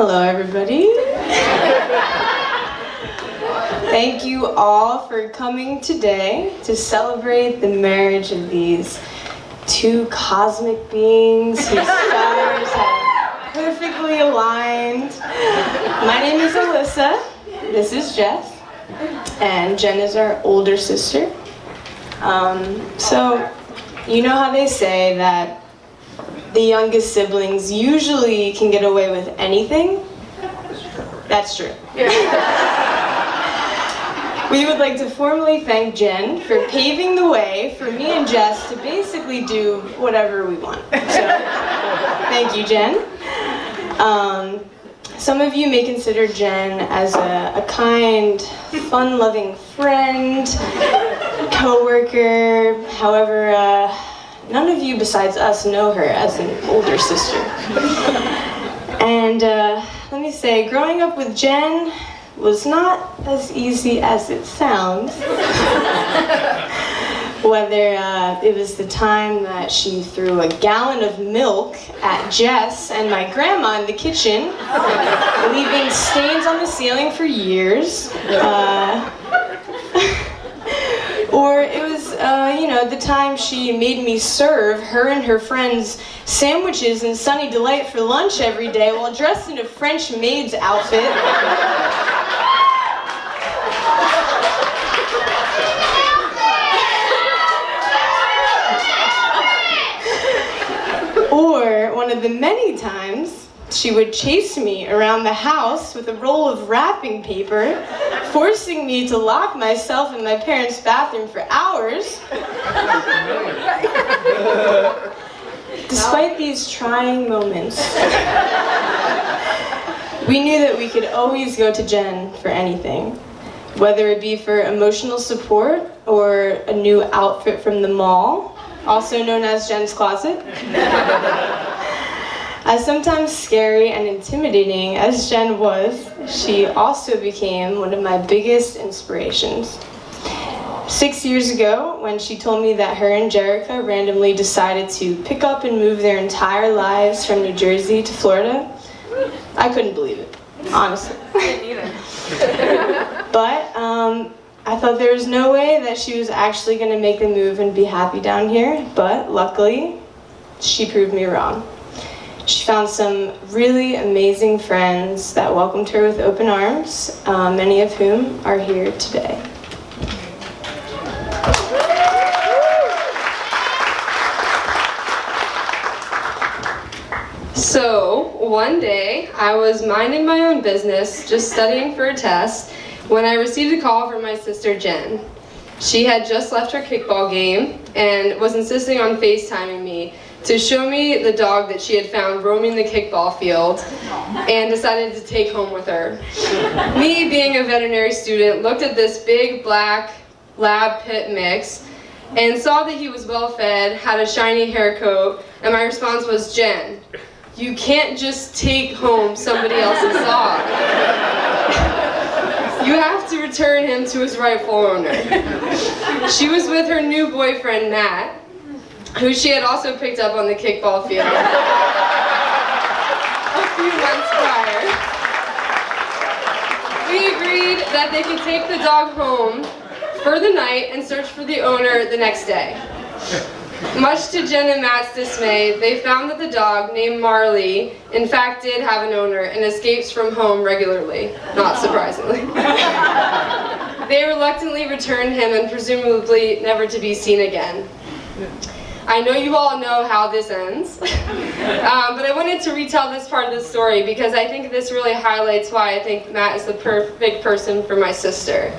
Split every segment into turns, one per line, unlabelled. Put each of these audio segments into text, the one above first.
Hello, everybody. Thank you all for coming today to celebrate the marriage of these two cosmic beings whose stars have perfectly aligned. My name is Alyssa. This is Jess. And Jen is our older sister. So, you know how they say that the youngest siblings usually can get away with anything? That's true. We would like to formally thank Jen for paving the way for me and Jess to basically do whatever we want. So, thank you, Jen. Some of you may consider Jen as a kind, fun-loving friend, co-worker. However, none of you besides us know her as an older sister. And let me say, growing up with Jen was not as easy as it sounds. Whether it was the time that she threw a gallon of milk at Jess and my grandma in the kitchen, leaving stains on the ceiling for years. Or it was, the time she made me serve her and her friends sandwiches and Sunny Delight for lunch every day while dressed in a French maid's outfit. Or one of the many times she would chase me around the house with a roll of wrapping paper, forcing me to lock myself in my parents' bathroom for hours. Despite these trying moments, we knew that we could always go to Jen for anything, whether it be for emotional support or a new outfit from the mall, also known as Jen's Closet. As sometimes scary and intimidating as Jen was, she also became one of my biggest inspirations. 6 years ago, when she told me that her and Jerica randomly decided to pick up and move their entire lives from New Jersey to Florida, I couldn't believe it, honestly. I didn't either. But I thought there was no way that she was actually going to make the move and be happy down here, but luckily, she proved me wrong. She found some really amazing friends that welcomed her with open arms, many of whom are here today.
So, one day, I was minding my own business, just studying for a test, when I received a call from my sister Jen. She had just left her kickball game and was insisting on FaceTiming me to show me the dog that she had found roaming the kickball field and decided to take home with her. Me, being a veterinary student, looked at this big black lab pit mix and saw that he was well fed, had a shiny hair coat, and my response was, "Jen, you can't just take home somebody else's dog. You have to return him to his rightful owner." She was with her new boyfriend, Matt, who she had also picked up on the kickball field a few months prior. We agreed that they could take the dog home for the night and search for the owner the next day. Much to Jen and Matt's dismay, they found that the dog, named Marley, in fact did have an owner and escapes from home regularly, not surprisingly. They reluctantly returned him and presumably never to be seen again. I know you all know how this ends, but I wanted to retell this part of the story because I think this really highlights why I think Matt is the perfect person for my sister.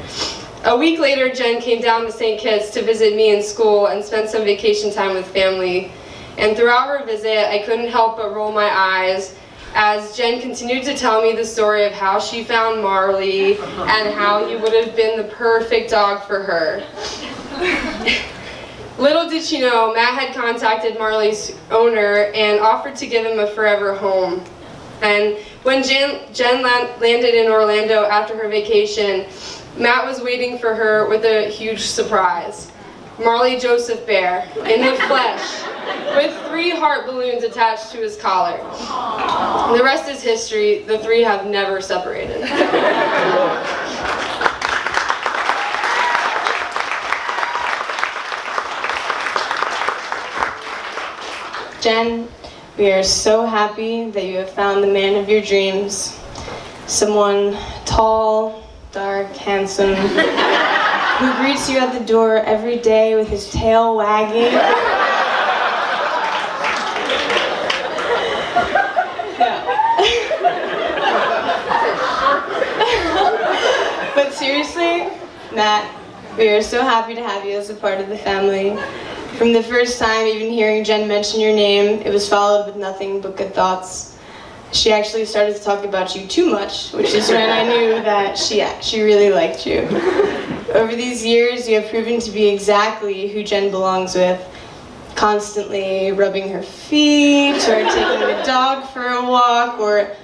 A week later, Jen came down to St. Kitts to visit me in school and spend some vacation time with family. And throughout her visit, I couldn't help but roll my eyes as Jen continued to tell me the story of how she found Marley and how he would have been the perfect dog for her. Little did she know, Matt had contacted Marley's owner and offered to give him a forever home. And when Jen landed in Orlando after her vacation, Matt was waiting for her with a huge surprise. Marley Joseph Bear, in the flesh, with 3 heart balloons attached to his collar. The rest is history. The 3 have never separated.
Jen, we are so happy that you have found the man of your dreams. Someone tall, dark, handsome, who greets you at the door every day with his tail wagging. But seriously, Matt, we are so happy to have you as a part of the family. From the first time even hearing Jen mention your name, it was followed with nothing but good thoughts. She actually started to talk about you too much, which is when I knew that she really liked you. Over these years, you have proven to be exactly who Jen belongs with, constantly rubbing her feet, or taking the dog for a walk, or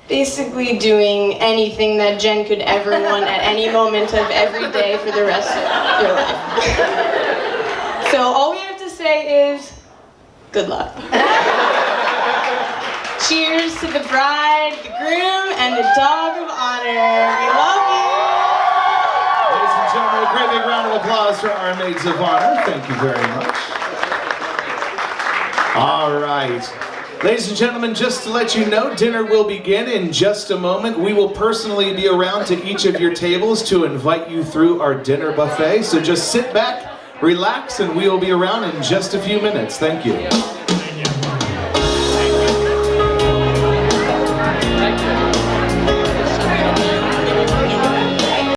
basically doing anything that Jen could ever want at any moment of every day for the rest of your life. So all we have to say is, good luck. Cheers to the bride, the groom, and the dog of honor. We love you.
Ladies and gentlemen, a great big round of applause for our maids of honor. Thank you very much. All right. Ladies and gentlemen, just to let you know, dinner will begin in just a moment. We will personally be around to each of your tables to invite you through our dinner buffet. So just sit back, relax, and we will be around in just a few minutes. Thank you.